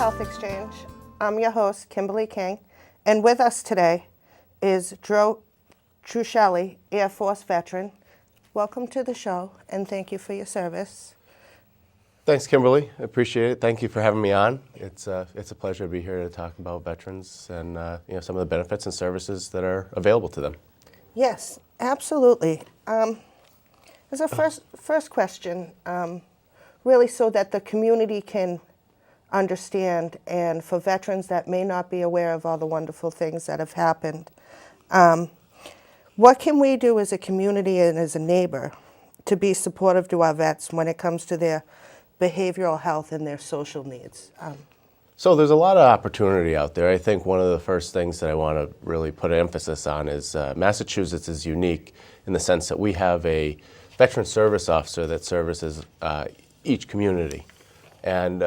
Health Exchange. I'm your host, Kimberley King, and with us today is Joe Truschelli, Air Force veteran. Welcome to the show, and thank you for your service. Thanks, Kimberly. I appreciate it. Thank you for having me on. It's a pleasure to be here to talk about veterans and some of the benefits and services that are available to them. Yes, absolutely. As a first question, really so that the community can understand, and for veterans that may not be aware of all the wonderful things that have happened, what can we do as a community and as a neighbor to be supportive to our vets when it comes to their behavioral health and their social needs? So there's a lot of opportunity out there. I think one of the first things that I want to really put an emphasis on is Massachusetts is unique in the sense that we have a veteran service officer that services each community. And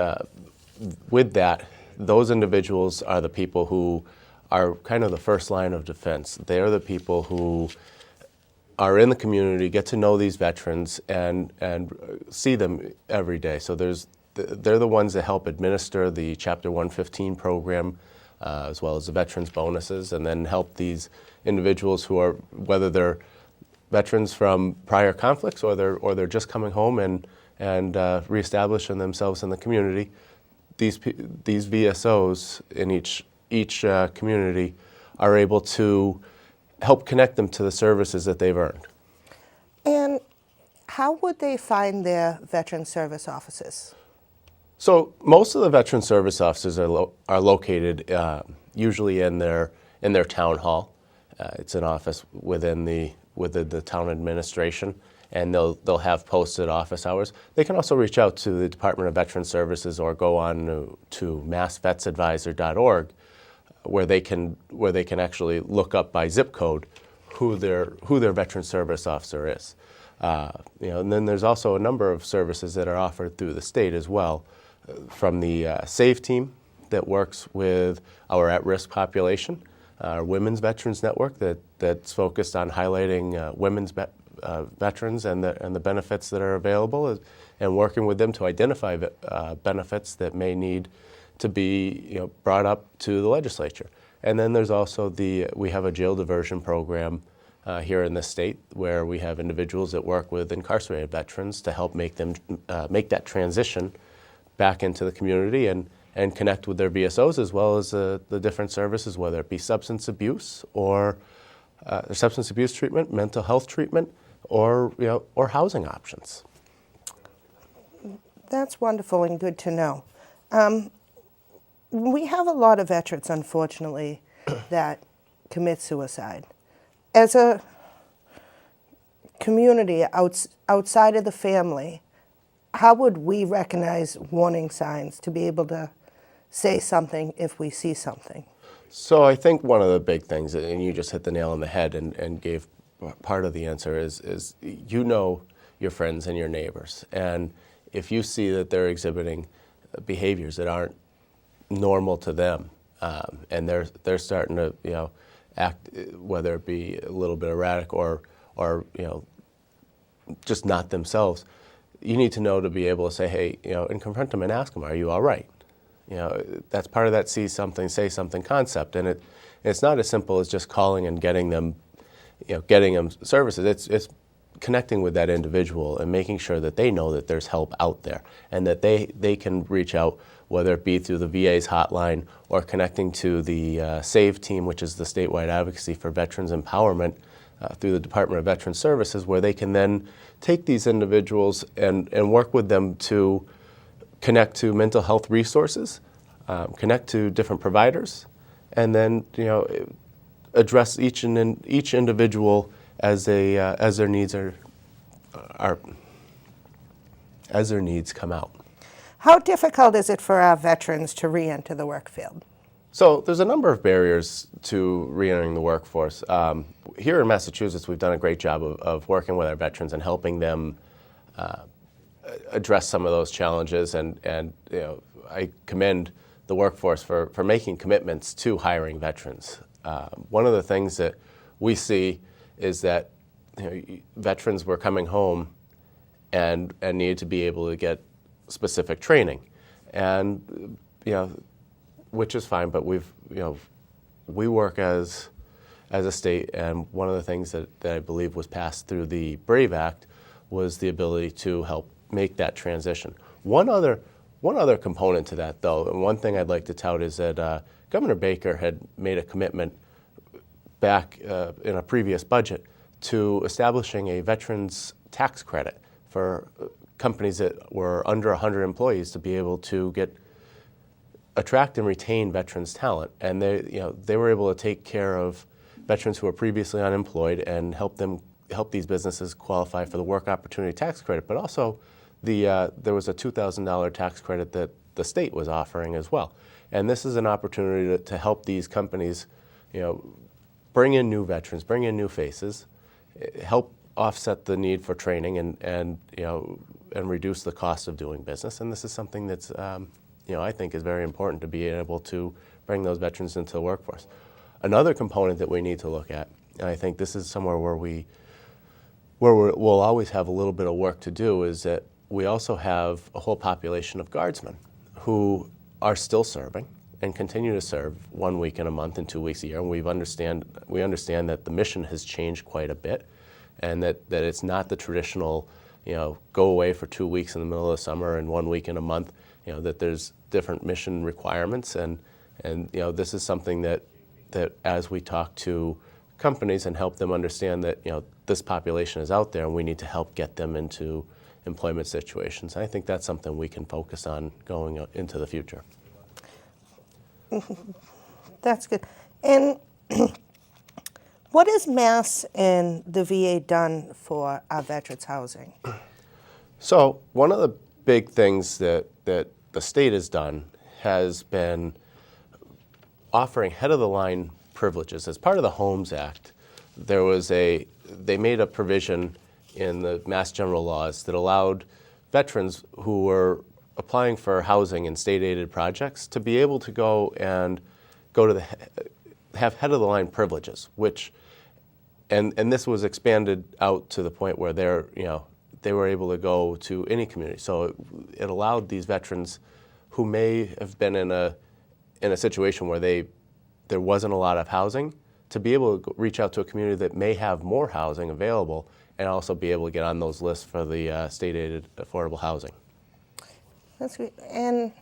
with that, those individuals are the people who are kind of the first line of defense. They're the people who are in the community, get to know these veterans, and see them every day. So they're the ones that help administer the Chapter 115 program, as well as the veterans bonuses, and then help these individuals who are, whether they're veterans from prior conflicts or they're just coming home and reestablishing themselves in the community. These VSOs in each community are able to help connect them to the services that they've earned. And how would they find their veteran service offices? So most of the veteran service officers are located usually in their town hall. It's an office within the town administration, and they'll have posted office hours. They can also reach out to the Department of Veteran Services or go on to massvetsadvisor.org, where they can actually look up by zip code who their veteran service officer is. And then there's also a number of services that are offered through the state as well, from the SAVE team that works with our at-risk population, our Women's Veterans Network that's focused on highlighting women's veterans and the benefits that are available, and working with them to identify benefits that may need to be brought up to the legislature. And then there's also we have a jail diversion program here in the state where we have individuals that work with incarcerated veterans to help make that transition back into the community and connect with their VSOs, as well as the different services, whether it be substance abuse or substance abuse treatment, mental health treatment, or housing options. That's wonderful and good to know. We have a lot of veterans, unfortunately, that commit suicide. As a community outside of the family, how would we recognize warning signs to be able to say something if we see something? So I think one of the big things, and you just hit the nail on the head and gave part of the answer, is your friends and your neighbors. And if you see that they're exhibiting behaviors that aren't normal to them, and they're starting to act, whether it be a little bit erratic or just not themselves, you need to know to be able to say, hey, and confront them and ask them, are you all right? That's part of that see something, say something concept, and it's not as simple as just calling and getting them services. It's connecting with that individual and making sure that they know that there's help out there and that they can reach out, whether it be through the VA's hotline or connecting to the SAVE team, which is the statewide advocacy for veterans empowerment, through the Department of Veteran Services, where they can then take these individuals and work with them to connect to mental health resources, connect to different providers, and then address each individual as their needs as their needs come out. How difficult is it for our veterans to re-enter the work field? So there's a number of barriers to re-entering the workforce. Here in Massachusetts, we've done a great job of working with our veterans and helping them address some of those challenges. And I commend the workforce for making commitments to hiring veterans. One of the things that we see is that veterans were coming home and needed to be able to get specific training. And you know, which is fine, but we work as a state, and one of the things that I believe was passed through the BRAVE Act was the ability to help make that transition. One other component to that, though, and one thing I'd like to tout is that Governor Baker had made a commitment back in a previous budget to establishing a veterans tax credit for companies that were under 100 employees to be able to attract and retain veterans talent. And they were able to take care of veterans who were previously unemployed and help these businesses qualify for the work opportunity tax credit. But also, there was a $2,000 tax credit that the state was offering as well. And this is an opportunity to help these companies, bring in new veterans, bring in new faces, help offset the need for training and reduce the cost of doing business. And this is something that's I think is very important to be able to bring those veterans into the workforce. Another component that we need to look at, and I think this is somewhere where we'll always have a little bit of work to do, is that we also have a whole population of guardsmen who are still serving and continue to serve 1 week in a month and 2 weeks a year. And we understand that the mission has changed quite a bit, and that it's not the traditional, go away for 2 weeks in the middle of the summer and 1 week in a month. That there's different mission requirements, and this is something that as we talk to companies and help them understand that this population is out there and we need to help get them into employment situations. I think that's something we can focus on going into the future. That's good. And what has Mass and the VA done for our veterans housing? So one of the big things that the state has done has been offering head-of-the-line privileges. As part of the Homes Act, they made a provision in the Mass General Laws that allowed veterans who were applying for housing in state-aided projects to be able to go to have head-of-the-line privileges, and this was expanded out to the point where they were able to go to any community. So it allowed these veterans who may have been in a situation where there wasn't a lot of housing to be able to reach out to a community that may have more housing available and also be able to get on those lists for the state-aided affordable housing. That's great. And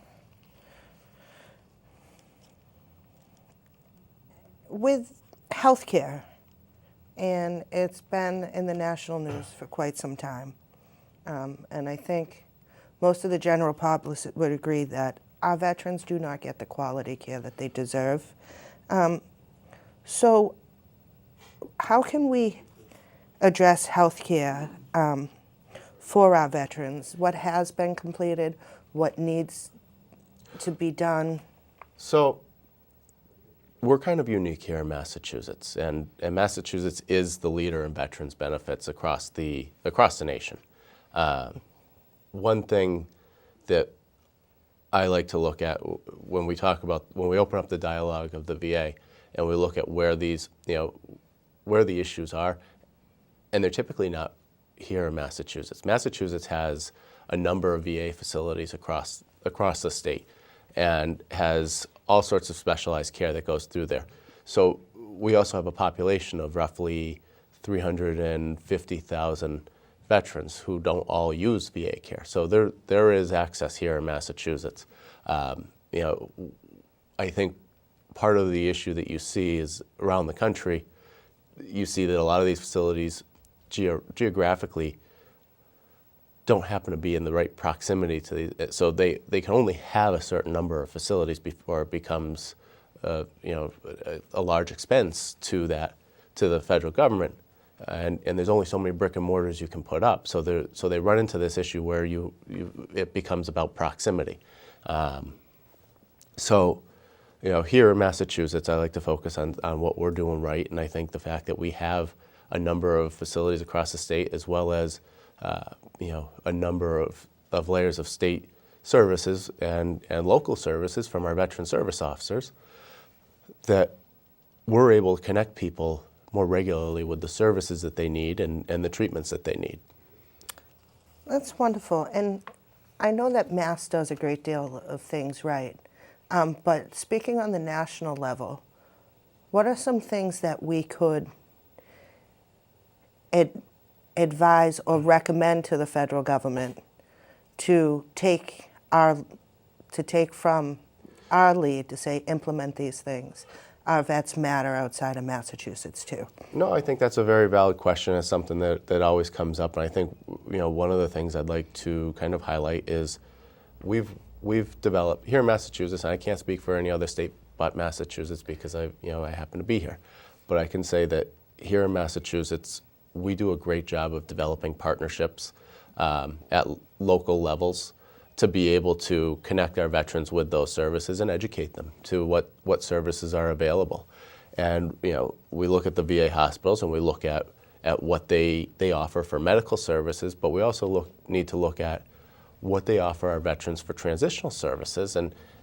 with healthcare, and it's been in the national news for quite some time, and I think most of the general public would agree that our veterans do not get the quality care that they deserve. So how can we address health care for our veterans? What has been completed? What needs to be done? So we're kind of unique here in Massachusetts, and Massachusetts is the leader in veterans benefits across the nation. One thing that I like to look at when we open up the dialogue of the VA and we look at where the issues are, and they're typically not here in Massachusetts. Massachusetts has a number of VA facilities across the state and has all sorts of specialized care that goes through there. So we also have a population of roughly 350,000 veterans who don't all use VA care. So there is access here in Massachusetts. I think part of the issue that you see is around the country, you see that a lot of these facilities geographically don't happen to be in the right proximity to so they can only have a certain number of facilities before it becomes a large expense to the federal government, and there's only so many brick and mortars you can put up. So they run into this issue where it becomes about proximity. Here in Massachusetts, I like to focus on what we're doing right, and I think the fact that we have a number of facilities across the state, as well as a number of layers of state services and local services from our veteran service officers, that we're able to connect people more regularly with the services that they need and the treatments that they need. That's wonderful. And I know that Mass does a great deal of things right, But speaking on the national level, what are some things that we could advise or recommend to the federal government to take from our lead to say implement these things? Our vets matter outside of Massachusetts too. No, I think that's a very valid question. It's something that always comes up, and I think one of the things I'd like to kind of highlight is we've developed here in Massachusetts, and I can't speak for any other state but Massachusetts because I happen to be here, but I can say that here in Massachusetts we do a great job of developing partnerships at local levels to be able to connect our veterans with those services and educate them to what services are available. And we look at the VA hospitals and we look at what they offer for medical services, but we also need to look at what they offer our veterans for transitional services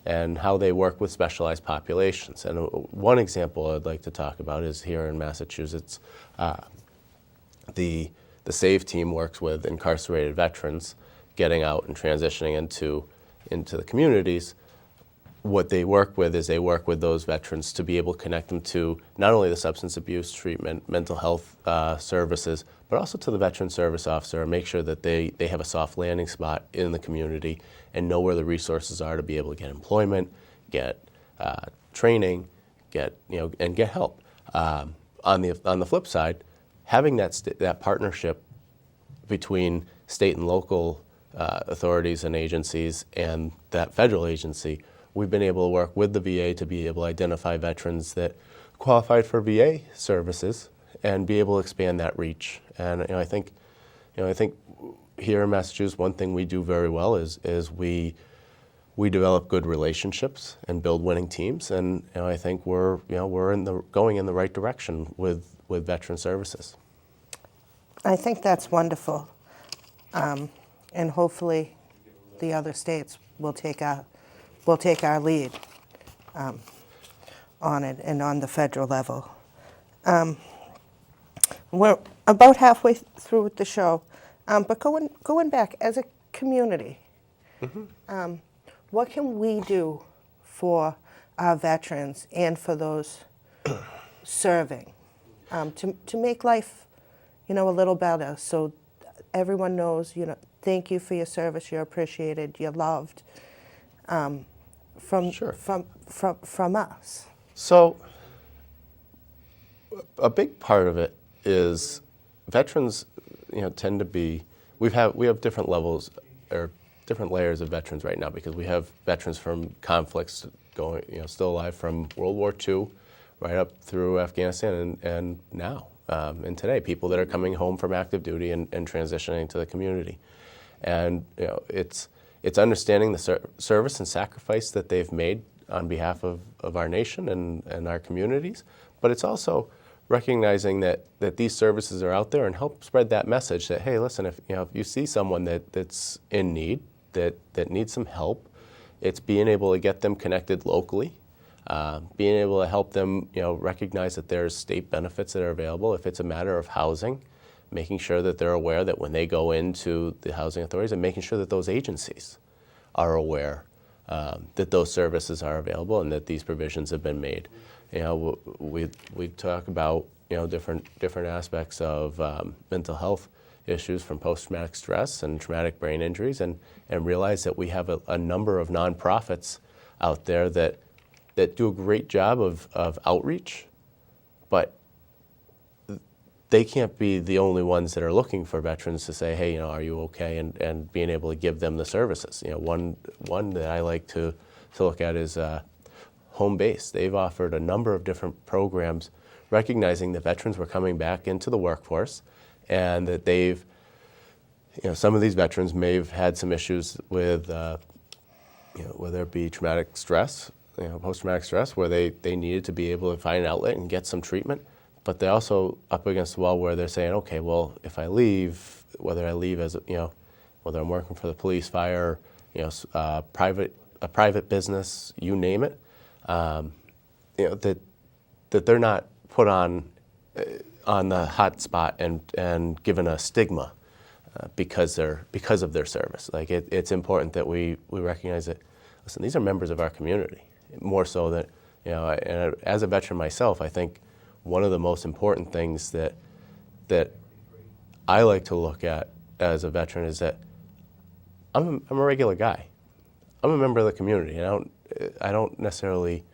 and how they work with specialized populations. And one example I'd like to talk about is here in Massachusetts, the SAVE team works with incarcerated veterans getting out and transitioning into the communities. What they work with is they work with those veterans to be able to connect them to not only the substance abuse treatment, mental health services, but also to the veteran service officer and make sure that they have a soft landing spot in the community and know where the resources are to be able to get employment, get training, and get help. On the flip side, having that partnership between state and local authorities and agencies and that federal agency, we've been able to work with the VA to be able to identify veterans that qualified for VA services and be able to expand that reach. And I think here in Massachusetts, one thing we do very well is we develop good relationships and build winning teams. And I think we're going in the right direction with veteran services. I think that's wonderful. And hopefully the other states will take our lead on it and on the federal level. We're about halfway through with the show, but going back as a community, what can we do for our veterans and for those serving to make life, a little better, so everyone knows, thank you for your service, you're appreciated, you're loved, from us. So a big part of it is veterans, tend to be, we have different levels or different layers of veterans right now because we have veterans from conflicts going, still alive from World War II right up through Afghanistan and now. And today, people that are coming home from active duty and transitioning to the community. And it's understanding the service and sacrifice that they've made on behalf of our nation and our communities, but it's also recognizing that these services are out there and help spread that message that, hey, listen, if you see someone that's in need, that needs some help, it's being able to get them connected locally, being able to help them recognize that there's state benefits that are available. If it's a matter of housing, making sure that they're aware that when they go into the housing authorities and making sure that those agencies are aware that those services are available and that these provisions have been made. We talk about different aspects of mental health issues from post-traumatic stress and traumatic brain injuries and realize that we have a number of nonprofits out there that do a great job of outreach, but they can't be the only ones that are looking for veterans to say, hey, are you okay? And being able to give them the services. One that I like to look at is Home Base. They've offered a number of different programs recognizing that veterans were coming back into the workforce and that they've, some of these veterans may have had some issues with, whether it be traumatic stress, post-traumatic stress, where they needed to be able to find an outlet and get some treatment. But they're also up against the wall where they're saying, okay, well, if I leave, whether I leave as, whether I'm working for the police, fire, a private business, you name it, that they're not put on the hot spot and given a stigma because of their service. Like it's important that we recognize that, listen, these are members of our community. more so that, and as a veteran myself, I think one of the most important things that I like to look at as a veteran is that I'm a regular guy. I'm a member of the community, and I don't necessarily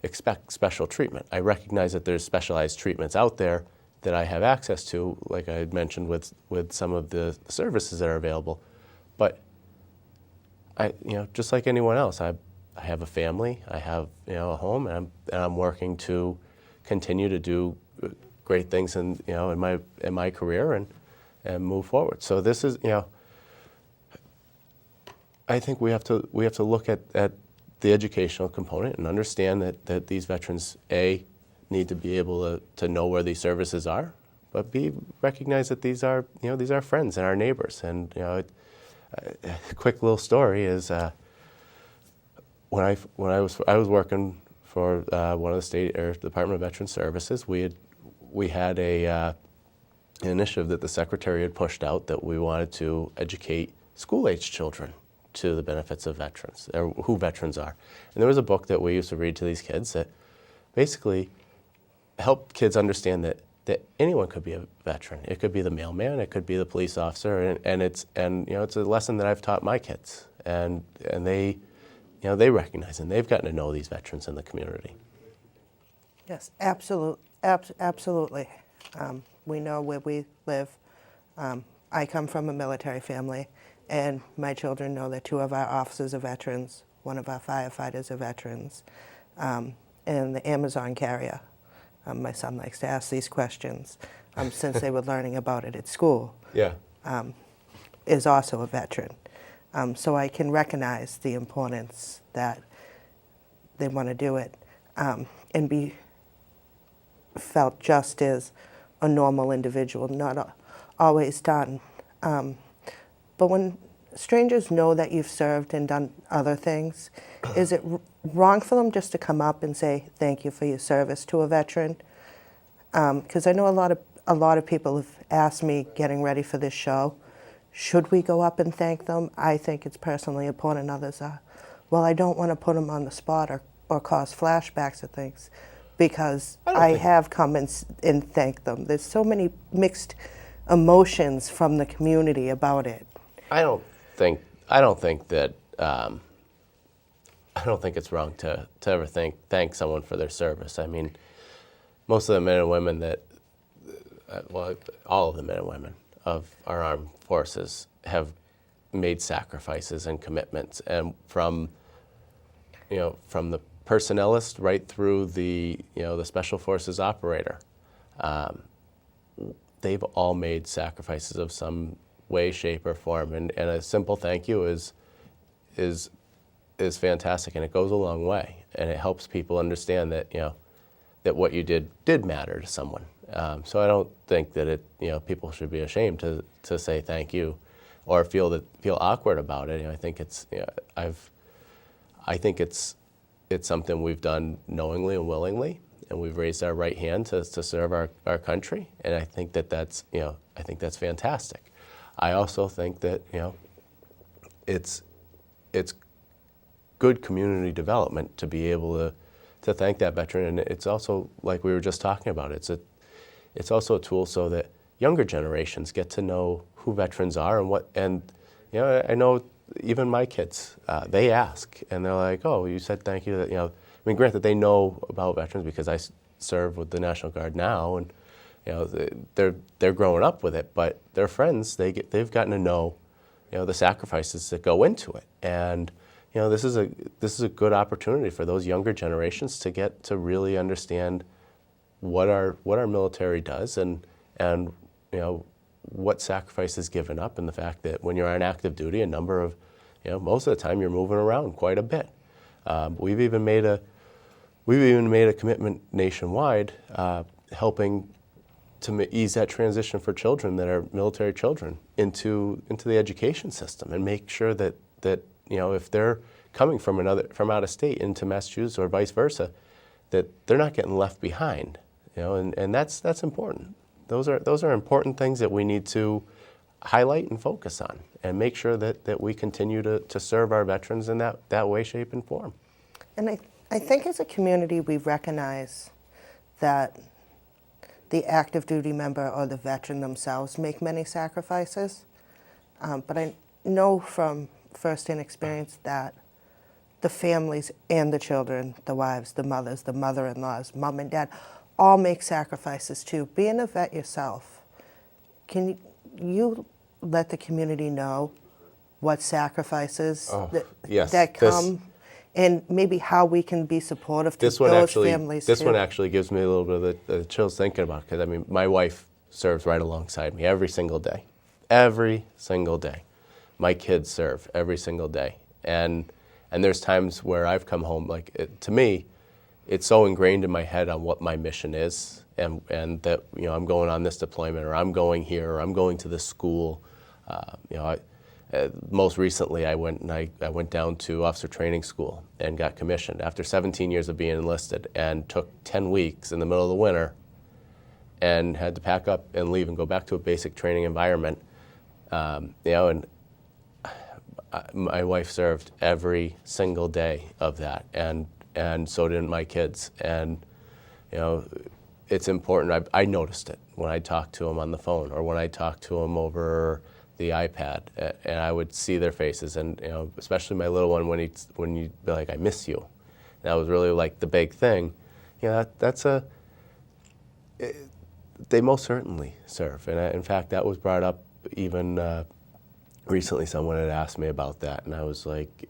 expect special treatment. I recognize that there's specialized treatments out there that I have access to, like I had mentioned with some of the services that are available. But just like anyone else, I have a family, I have a home, and I'm working to continue to do great things in my career and move forward. So this is I think we have to look at the educational component and understand that these veterans, A, need to be able to know where these services are, but B, recognize that these are friends and our neighbors. And a quick little story is when I was working for one of the state or Department of Veterans Services, we had an initiative that the secretary had pushed out that we wanted to educate school-age children to the benefits of veterans, or who veterans are. And there was a book that we used to read to these kids that basically helped kids understand that anyone could be a veteran. It could be the mailman, it could be the police officer, and it's a lesson that I've taught my kids, and they recognize and they've gotten to know these veterans in the community. Yes, absolutely. We know where we live. I come from a military family, and my children know that 2 of our officers are veterans, 1 of our firefighters are veterans, and the Amazon carrier. My son likes to ask these questions since they were learning about it at school. Yeah. Is also a veteran. So I can recognize the importance that they want to do it and be felt just as a normal individual, not always done. But when strangers know that you've served and done other things, is it wrong for them just to come up and say thank you for your service to a veteran? Because I know a lot of people have asked me, getting ready for this show, should we go up and thank them? I think it's personally important. Others are, well, I don't want to put them on the spot or cause flashbacks of things, because I have come and thanked them. There's so many mixed emotions from the community about it. I don't think it's wrong to ever thank someone for their service. I mean, most of the men and women all of the men and women of our armed forces have made sacrifices and commitments, and from the personnelist right through the special forces operator, they've all made sacrifices of some way, shape, or form, and a simple thank you is fantastic, and it goes a long way, and it helps people understand that that what you did matter to someone. So I don't think that people should be ashamed to say thank you, or feel awkward about it. I think it's something we've done knowingly and willingly, and we've raised our right hand to serve our country, and I think that's fantastic. I also think that it's good community development to be able to thank that veteran, and it's also, like we were just talking about, it's also a tool so that younger generations get to know who veterans are and I know even my kids, they ask, and they're like, oh, you said thank you. I mean, granted, they know about veterans because I serve with the National Guard now, and they're growing up with it, but their friends, they've gotten to know the sacrifices that go into it, and this is a good opportunity for those younger generations to get to really understand what our military does, and what sacrifice is given up, and the fact that when you're on active duty, most of the time you're moving around quite a bit. We've even made a commitment nationwide, helping to ease that transition for children that are military children into the education system, and make sure that if they're coming from out of state into Massachusetts or vice versa, that they're not getting left behind. And that's important. Those are important things that we need to highlight and focus on, and make sure that we continue to serve our veterans in that way, shape, and form. And I think as a community we recognize that the active duty member or the veteran themselves make many sacrifices. But I know from firsthand experience that the families and the children, the wives, the mothers, the mother-in-laws, mom and dad, all make sacrifices too. Being a vet yourself, can you let the community know what sacrifices yes, that come, and maybe how we can be supportive to those families This too? one actually gives me a little bit of the chills thinking about it, because I mean, my wife serves right alongside me every single day. Every single day. My kids serve every single day. And there's times where I've come home, to me, it's so ingrained in my head on what my mission is, and that, I'm going on this deployment, or I'm going here, or I'm going to this school. Most recently, I went down to officer training school and got commissioned after 17 years of being enlisted, and took 10 weeks in the middle of the winter and had to pack up and leave and go back to a basic training environment. And my wife served every single day of that, and so did my kids. And it's important. I noticed it when I talked to them on the phone, or when I talked to them over the iPad, and I would see their faces, and especially my little one, when you'd be like, "I miss you," that was really like the big thing. They most certainly serve, and in fact, that was brought up even recently. Someone had asked me about that, and I was like,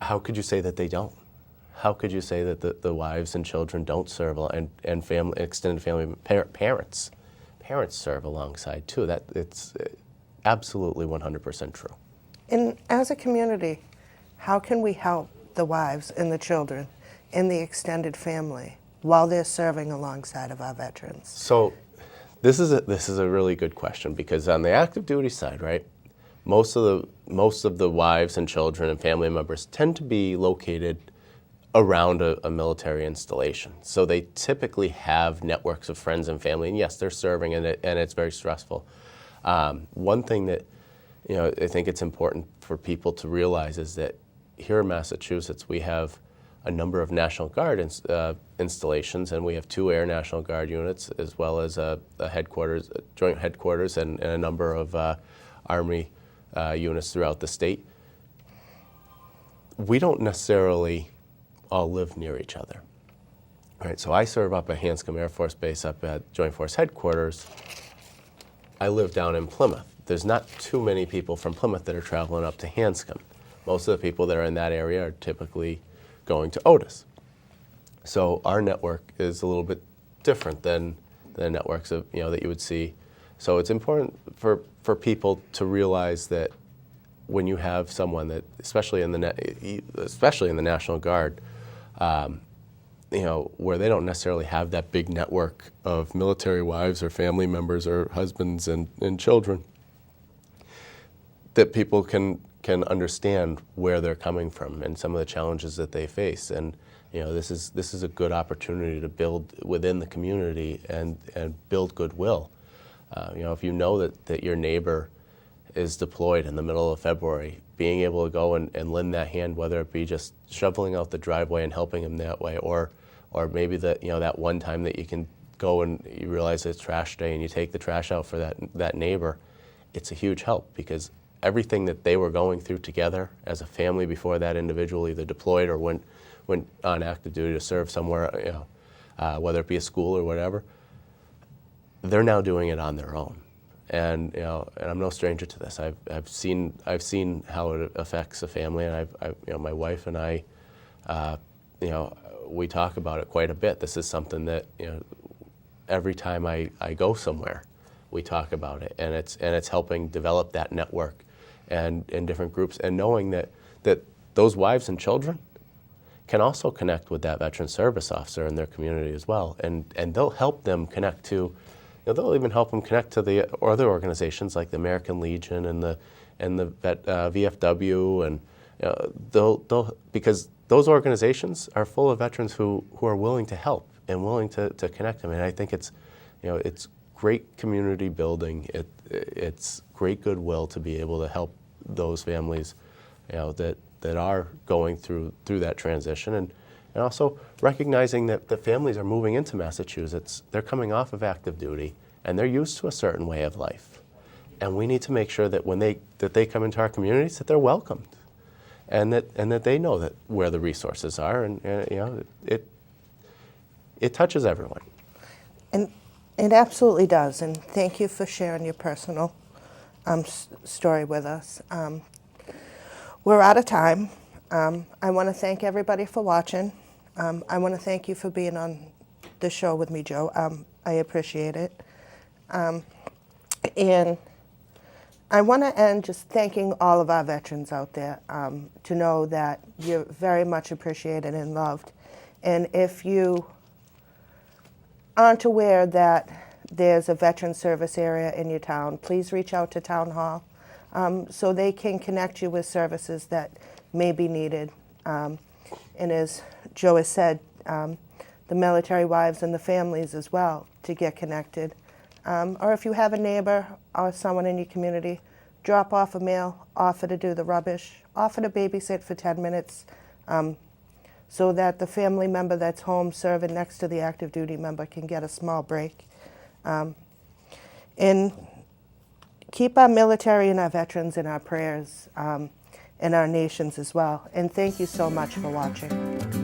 "How could you say that they don't? How could you say that the wives and children don't serve, and family, extended family, parents serve alongside too?" That it's absolutely 100% true. And as a community, how can we help the wives and the children and the extended family while they're serving alongside of our veterans? So this is a really good question, because on the active duty side, right, most of the wives and children and family members tend to be located around a military installation. So they typically have networks of friends and family, and yes, they're serving, and it's very stressful. One thing that I think it's important for people to realize is that here in Massachusetts, we have a number of National Guard installations, and we have 2 Air National Guard units, as well as a headquarters, joint headquarters, and a number of Army units throughout the state. We don't necessarily all live near each other. Right, so I serve up at Hanscom Air Force Base, up at Joint Force Headquarters. I live down in Plymouth. There's not too many people from Plymouth that are traveling up to Hanscom. Most of the people that are in that area are typically going to Otis. So our network is a little bit different than the networks of that you would see. So it's important for people to realize that when you have someone that, especially in the National Guard, where they don't necessarily have that big network of military wives or family members or husbands and children, that people can understand where they're coming from and some of the challenges that they face. And this is a good opportunity to build within the community and build goodwill. If you know that your neighbor is deployed in the middle of February, being able to go and lend that hand, whether it be just shoveling out the driveway and helping him that way, or maybe that one time that you can go and you realize it's trash day and you take the trash out for that neighbor, it's a huge help, because everything that they were going through together as a family before that individual either deployed or went on active duty to serve somewhere, whether it be a school or whatever, they're now doing it on their own. And and I'm no stranger to this. I've seen how it affects a family, and my wife and I, we talk about it quite a bit. This is something that every time I go somewhere, we talk about it, and it's helping develop that network, and different groups, and knowing that those wives and children can also connect with that veteran service officer in their community as well, and they'll help them connect to. They'll even help them connect to the other organizations like the American Legion and the VFW, and they'll because those organizations are full of veterans who are willing to help and willing to connect them. And I think it's great community building. It's great goodwill to be able to help those families that that are going through that transition, and also recognizing that the families are moving into Massachusetts. They're coming off of active duty, and they're used to a certain way of life. And we need to make sure that when they come into our communities, that they're welcomed, and that they know that where the resources are, and you know, it touches everyone. And it absolutely does. And thank you for sharing your personal story with us. We're out of time. I want to thank everybody for watching. I want to thank you for being on the show with me, Joe. I appreciate it. And I want to end just thanking all of our veterans out there, to know that you're very much appreciated and loved. And if you aren't aware that there's a veteran service area in your town, please reach out to Town Hall so they can connect you with services that may be needed. And as Joe has said, the military wives and the families as well to get connected. Or if you have a neighbor or someone in your community, drop off a mail, offer to do the rubbish, offer to babysit for 10 minutes so that the family member that's home serving next to the active duty member can get a small break. And keep our military and our veterans in our prayers and our nations as well. And thank you so much for watching.